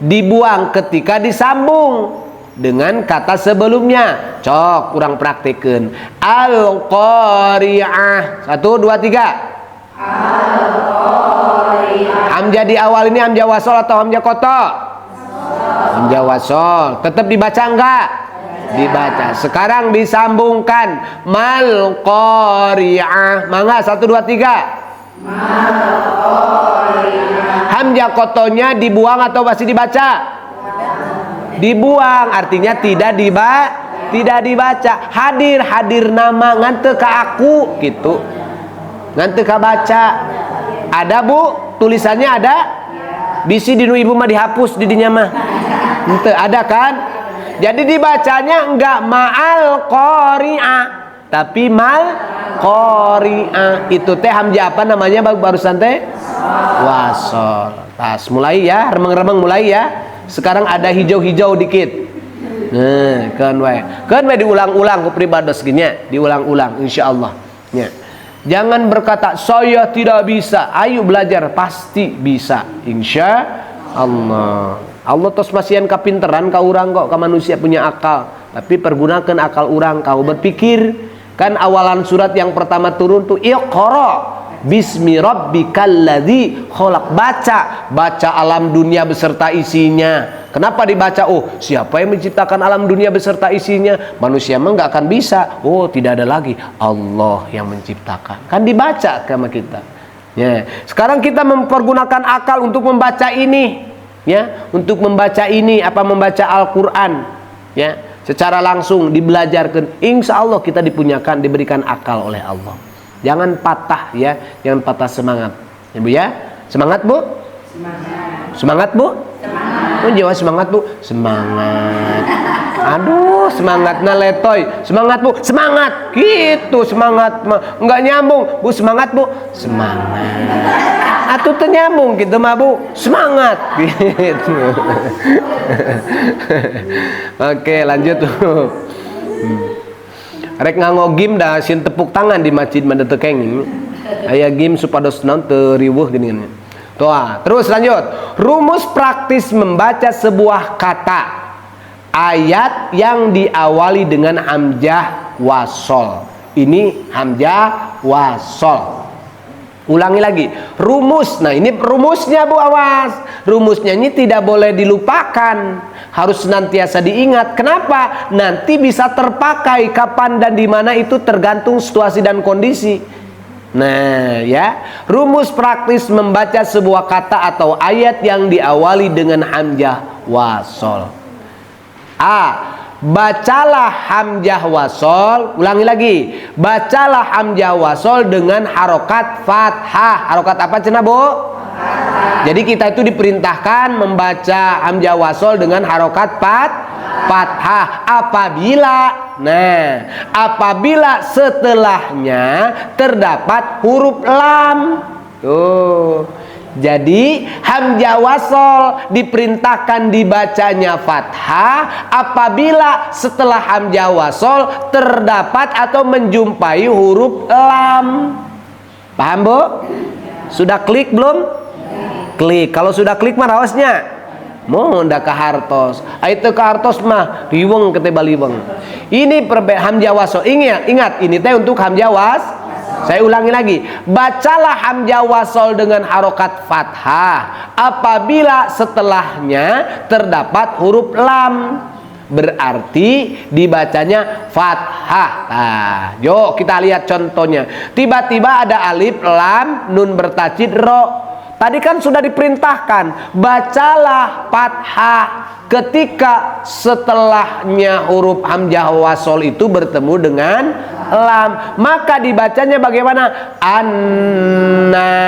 dibuang ketika disambung dengan kata sebelumnya. Cok kurang praktekeun. Al-qari'ah. 1 2 3. Al-qari'ah. Hamzah di awal ini hamzah wasol atau hamzah koto? Hamzah wasol. Tetap dibaca enggak? Dibaca. Sekarang disambungkan mal qari'ah. Mangga 1 2 3. Mal qari'ah. Hamzah kotonya dibuang atau masih dibaca? Dibuang, artinya tidak dibaca. Hadir nama nganteu ka aku gitu. Nganteu ka baca. Ada Bu? Tulisannya ada? Bisi dinu ibu mah dihapus di dinya mah. Ente ada kan? Jadi dibacanya enggak ma'al qari'ah, tapi mal qari'a. Itu teh hamzah apa namanya barusan teh? Wasol. Tas mulai ya, remeng-remeng mulai ya. Sekarang ada hijau-hijau dikit. Nah, kan we diulang-ulang ku pribados gini, diulang-ulang insyaallah. Ya. Jangan berkata saya tidak bisa. Ayo belajar, pasti bisa insya Allah. Allah tos masihan kapinteran ka urang kok, ka manusia punya akal. Tapi pergunakan akal urang kau berpikir. Kan awalan surat yang pertama turun tuh Iqra bismi rabbikal ladzi khalaq. Baca alam dunia beserta isinya. Kenapa dibaca? Oh, siapa yang menciptakan alam dunia beserta isinya? Manusia mah nggak akan bisa. Oh, tidak ada lagi. Allah yang menciptakan. Kan dibaca sama kita. Ya. Sekarang kita mempergunakan akal untuk membaca ini. Ya, untuk membaca ini, membaca Al-Quran. Ya, secara langsung dibelajarkan. Insya Allah kita diberikan akal oleh Allah. Jangan patah ya, jangan patah semangat. Ya Bu ya, semangat Bu. Semangat Bu. Oh Jawa semangat Bu. Semangat. Aduh semangatnya letoy. Semangat Bu. Semangat. Gitu semangat mah nggak nyambung Bu. Semangat Bu. Semangat. Atuh teu nyambung gitu mah Bu. Semangat. Gitu. Oke lanjut tuh. Rek nganggo gim dah sin tepuk tangan di masjid mah teu kenging. Aya gim supados naon teu riweuh geuningan. Tuh, terus lanjut. Rumus praktis membaca sebuah kata ayat yang diawali dengan hamzah wasol. Ini hamzah wasol. Ulangi lagi. Rumus. Nah, ini rumusnya Bu, awas. Rumusnya ini tidak boleh dilupakan. Harus senantiasa diingat. Kenapa? Nanti bisa terpakai kapan dan di mana itu tergantung situasi dan kondisi. Nah ya, rumus praktis membaca sebuah kata atau ayat yang diawali dengan hamzah wasol. A. Bacalah hamzah wasol. Ulangi lagi. Bacalah hamzah wasol dengan harokat fathah. Harokat apa cenah Bu? Jadi kita itu diperintahkan membaca hamzah wasol dengan harokat fathah apabila setelahnya terdapat huruf lam. Tuh. Jadi hamzah wasol diperintahkan dibacanya fathah apabila setelah hamzah wasol terdapat atau menjumpai huruf lam. Paham Bu? Sudah klik belum? Klik. Kalau sudah klik mah raosnya mohon dah ke hartos. Itu ke hartos mah riweng kete baliweng. Ini hamzah wasol. Ingat ini teh untuk hamzah was. Saya ulangi lagi. Bacalah hamzah wasol dengan harokat fathah apabila setelahnya terdapat huruf lam. Berarti dibacanya fathah. Nah, yuk kita lihat contohnya. Tiba-tiba ada alif, lam, nun bertajwid ro. Tadi kan sudah diperintahkan bacalah fathah ketika setelahnya huruf hamzah wasol itu bertemu dengan lam, maka dibacanya bagaimana? An-nar.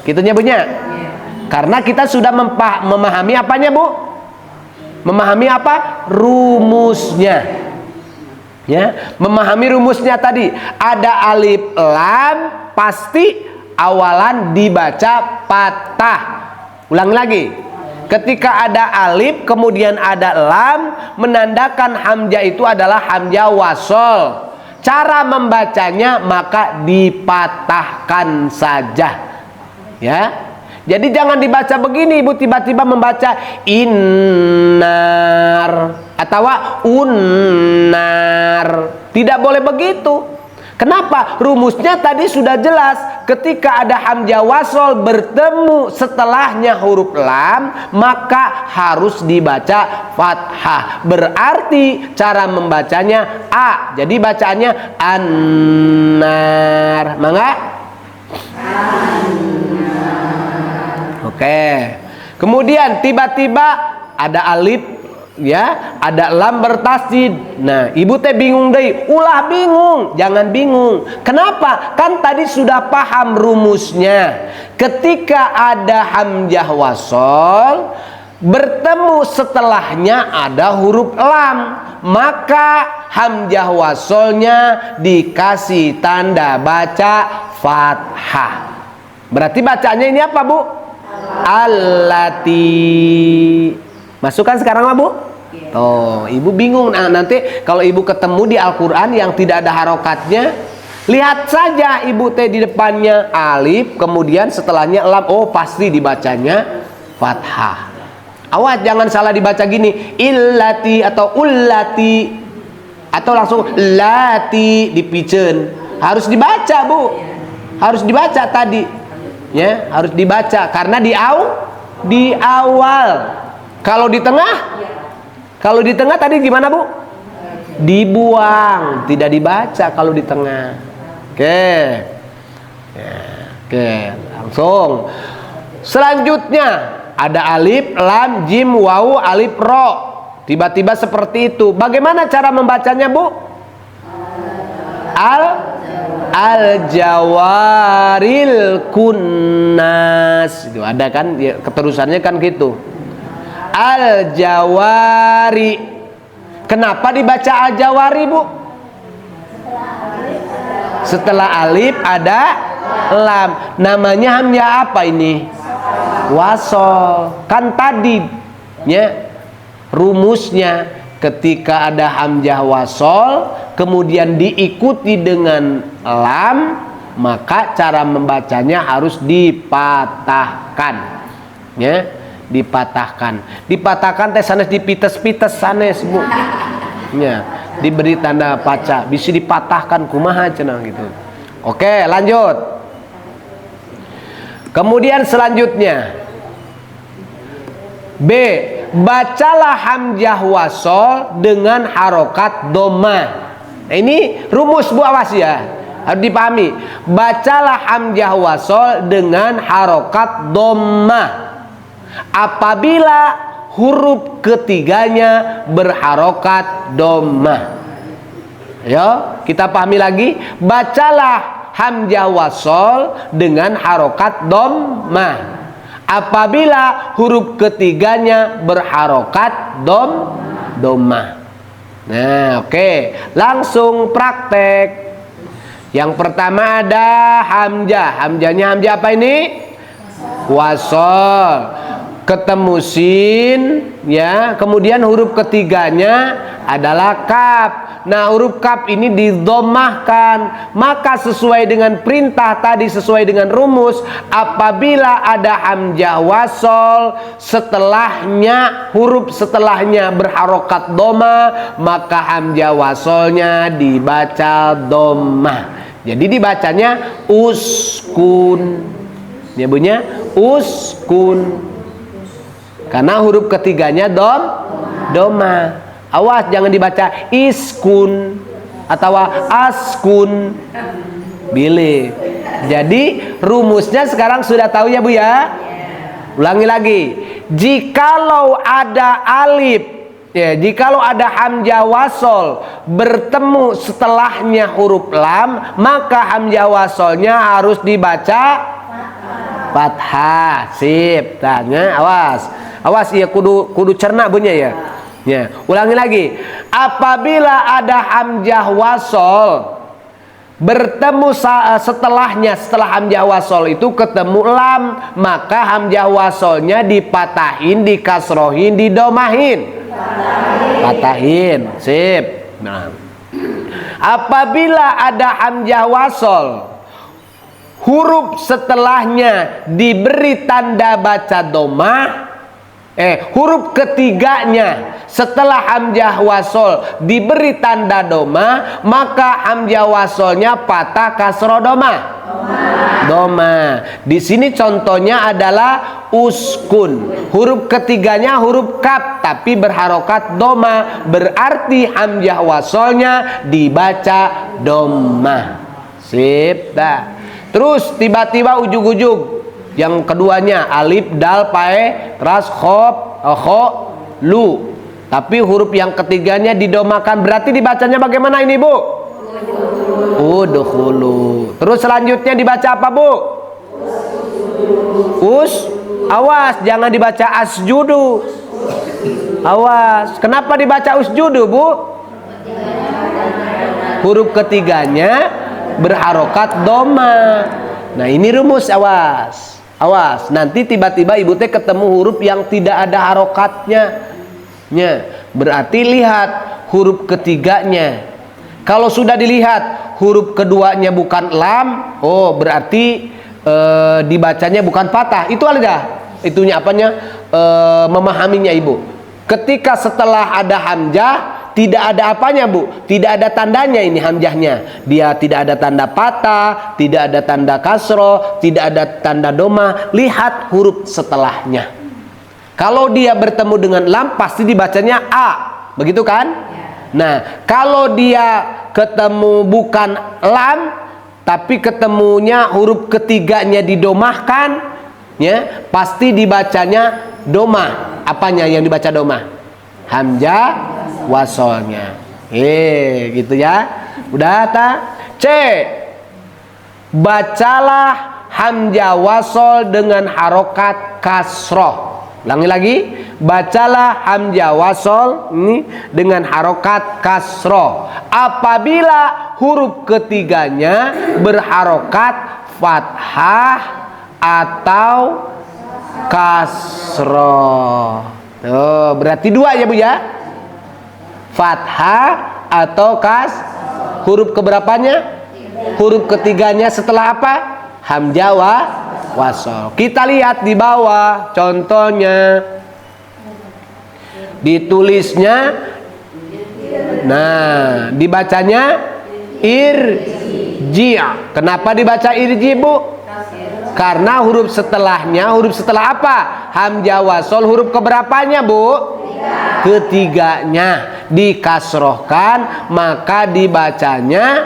Gitunya punya. Karena kita sudah memahami apanya Bu? Memahami apa? Rumusnya. Ya, memahami rumusnya tadi. Ada alif lam pasti awalan dibaca fathah. Ulang lagi. Ketika ada alif kemudian ada lam menandakan hamzah itu adalah hamzah wasol. Cara membacanya maka dipatahkan saja. Ya. Jadi jangan dibaca begini Ibu, tiba-tiba membaca innar atau unnar. Tidak boleh begitu. Kenapa? Rumusnya tadi sudah jelas. Ketika ada hamzah wasol bertemu setelahnya huruf lam, maka harus dibaca fathah. Berarti cara membacanya A. Jadi bacaannya annar. Mangga? Oke. Kemudian tiba-tiba ada alif, ya, ada lam bertasydid. Nah, Ibu teh bingung deh. Ulah bingung, jangan bingung. Kenapa? Kan tadi sudah paham rumusnya. Ketika ada hamzah wasol bertemu setelahnya ada huruf lam, maka hamzah wasolnya dikasih tanda baca fathah. Berarti bacanya ini apa, Bu? Allati. Masukkan sekarang lah, Bu? Tuh, Ibu bingung. Nah, nanti kalau Ibu ketemu di Al-Quran yang tidak ada harokatnya, lihat saja Ibu teh di depannya alif, kemudian setelahnya lam. Oh, pasti dibacanya fathah. Awas jangan salah dibaca gini, illati atau ullati, atau langsung lati dipiceun. Harus dibaca, Bu. Harus dibaca tadi. Ya, harus dibaca karena di awal. Kalau di tengah? Kalau di tengah tadi gimana, Bu? Dibuang, tidak dibaca kalau di tengah. Oke. Ya, oke, langsung. Selanjutnya ada alif, lam, jim, wawu, alif, ro. Tiba-tiba seperti itu. Bagaimana cara membacanya, Bu? Al-jawaril kunnas. Itu ada kan ya, keterusannya kan gitu. Al-jawari. Kenapa dibaca al-jawari, Bu? Setelah alif ada lam. Namanya hamzah apa ini? Wasol. Kan tadi ya rumusnya ketika ada hamzah wasol kemudian diikuti dengan lam, maka cara membacanya harus dipatahkan. Ya, dipatahkan. Dipatahkan teh sanes dipites-pites sanes, Bu. Ya, diberi tanda paca, bisa dipatahkan kumaha cenah gitu. Oke, lanjut. Kemudian selanjutnya B, bacalah hamzah wasol dengan harokat doma. Nah, ini rumus, Bu, awas ya, harus dipahami. Bacalah hamzah wasol dengan harokat doma apabila huruf ketiganya berharokat doma. Yo, kita pahami lagi. Bacalah hamzah wasol dengan harokat doma apabila huruf ketiganya berharokat doma. Nah, oke, langsung praktek. Yang pertama ada hamzah. Hamzahnya hamzah apa ini? Wasol. Ketemu sin, ya. Kemudian huruf ketiganya adalah kaf. Nah, huruf kaf ini didomahkan. Maka sesuai dengan perintah tadi, sesuai dengan rumus, apabila ada hamzah wasol setelahnya, huruf setelahnya berharokat doma, maka hamzah wasolnya dibaca doma. Jadi dibacanya uskun. Ya, bunyinya uskun. Karena huruf ketiganya doma. Awas jangan dibaca iskun atau askun. Bilih. Jadi rumusnya sekarang sudah tahu ya, Bu ya? Ulangi lagi. Jikalau ada alif, ya, jikalau ada hamzah wasol bertemu setelahnya huruf lam, maka hamzah wasolnya harus dibaca fathah. Sip. Tanya, awas. Awas ya, kudu cerna bunyi ya. Ya, ulangi lagi. Apabila ada hamzah wasol bertemu setelahnya, setelah hamzah wasol itu ketemu lam, maka hamzah wasolnya dipatahin, dikasrohin, didomahin. Patahin. Sip. Nah, apabila ada hamzah wasol huruf setelahnya diberi tanda baca domah, huruf ketiganya setelah hamzah wasol diberi tanda doma, maka hamzah wasolnya patah kasroh doma. Di sini contohnya adalah uskun. Huruf ketiganya huruf kaf tapi berharokat doma, berarti hamzah wasolnya dibaca doma. Sip. Dah. Terus tiba-tiba ujug-ujug yang keduanya alif, dal, pae, ras, kho, lu. Tapi huruf yang ketiganya didomakan, berarti dibacanya bagaimana ini, Bu? Udkhulu. Terus selanjutnya dibaca apa, Bu? Awas, jangan dibaca asjudu. Awas, kenapa dibaca usjudu, Bu? Huruf ketiganya berharokat doma. Nah, ini rumus, awas. Awas, nanti tiba-tiba ibu teh ketemu huruf yang tidak ada harokatnya. Berarti lihat huruf ketiganya. Kalau sudah dilihat huruf keduanya bukan lam, oh berarti dibacanya bukan patah. Itu aja. Itunya apanya? Memahaminya ibu. Ketika setelah ada hamzah tidak ada apanya, Bu? Tidak ada tandanya ini hamzahnya. Dia tidak ada tanda patah, tidak ada tanda kasroh, tidak ada tanda doma. Lihat huruf setelahnya. Kalau dia bertemu dengan lam pasti dibacanya a, begitu kan? Nah, kalau dia ketemu bukan lam tapi ketemunya huruf ketiganya didomahkan, ya, pasti dibacanya doma. Apanya yang dibaca doma? Hamzah wasolnya. Gitu ya. Udah tak? C. Bacalah hamzah wasol dengan harokat kasroh. Ulangi lagi. Bacalah hamzah wasol ini dengan harokat kasroh apabila huruf ketiganya berharokat fathah atau kasroh. Oh, berarti dua ya, Bu ya. Fathah atau huruf keberapanya? Huruf ketiganya setelah apa? Hamzah wasol. Kita lihat di bawah contohnya. Ditulisnya, nah dibacanya irji. Kenapa dibaca irji, Bu? Karena huruf setelahnya, huruf setelah apa? Hamzah wasol, huruf keberapanya, Bu? Ketiganya dikasrohkan, maka dibacanya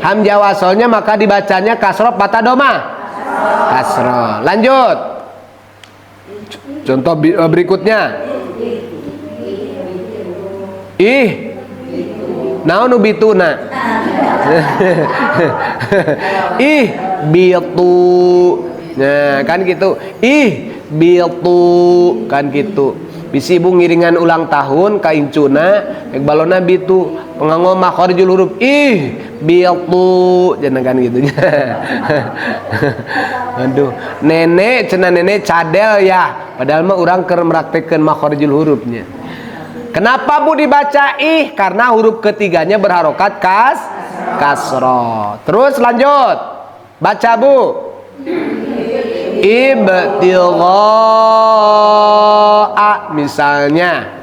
hamzah wasolnya, maka dibacanya kasroh patah doma. Kasroh. Lanjut. Contoh berikutnya. Naon bituna? Bitu. Nah, kan gitu. Bitu kan gitu. Bisi ibu ngiringan ulang tahun ka incuna, balona bitu penganggo makharijul huruf bitu jangan kan gitu. Aduh, nenek cenah nenek cadel ya, padahal mah urang keur meraktekeun makharijul hurufnya. Kenapa, Bu, dibaca karena huruf ketiganya berharokat kasroh. Terus lanjut. Baca, Bu. Ibtigha misalnya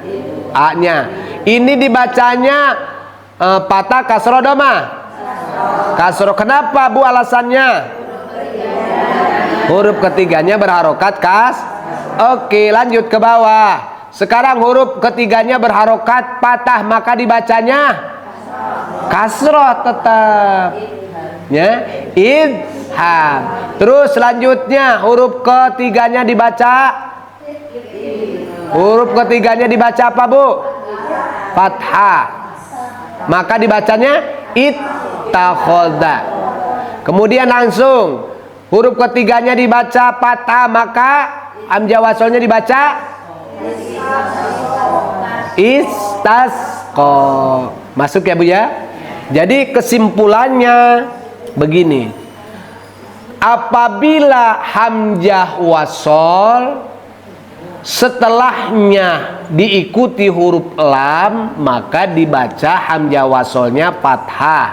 A-nya. Ini dibacanya patah kasroh doma. Kasroh. Kenapa, Bu, alasannya? Huruf ketiganya berharokat Oke, lanjut ke bawah. Sekarang huruf ketiganya berharokat patah, maka dibacanya kasroh tetap. Ya, idham. Terus selanjutnya huruf ketiganya dibaca. Huruf ketiganya dibaca apa, Bu? Fathah. Maka dibacanya ittakhadha. Kemudian langsung huruf ketiganya dibaca patah, maka hamzah wasolnya dibaca istasqa. Masuk ya, Bu ya. Jadi kesimpulannya begini. Apabila hamzah wasol setelahnya diikuti huruf lam, maka dibaca hamzah wasolnya fathah.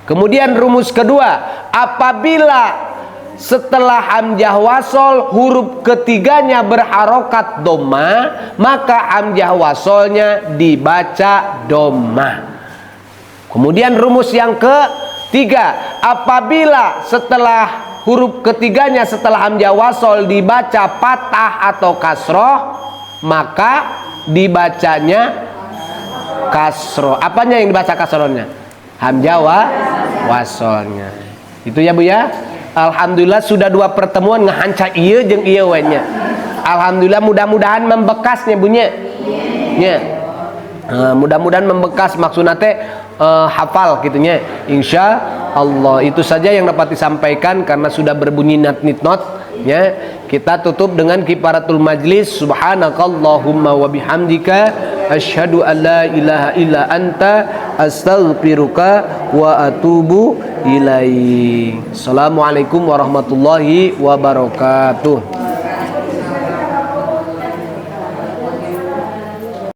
Kemudian rumus kedua, apabila setelah hamzah wasol huruf ketiganya berharokat doma, maka hamzah wasolnya dibaca doma. Kemudian rumus yang ketiga, apabila setelah huruf ketiganya setelah hamzah wasol dibaca patah atau kasroh, maka dibacanya kasroh. Apanya yang dibaca kasrohnya? Hamzah wasolnya. Itu ya, Bu ya. Alhamdulillah sudah 2 pertemuan ngahanca ieu jeung ieu we nya. Alhamdulillah, mudah-mudahan membekasnya, bunyi. Nya. Mudah-mudahan membekas, maksudna teh hafal gitu nya. Insya Allah itu saja yang dapat disampaikan karena sudah berbunyi not ya. Kita tutup dengan kifaratul majlis. Subhanakallahumma wa bihamdika asyhadu an la ilaha illa anta astaghfiruka wa atubu ilaik. Assalamualaikum warahmatullahi wabarakatuh.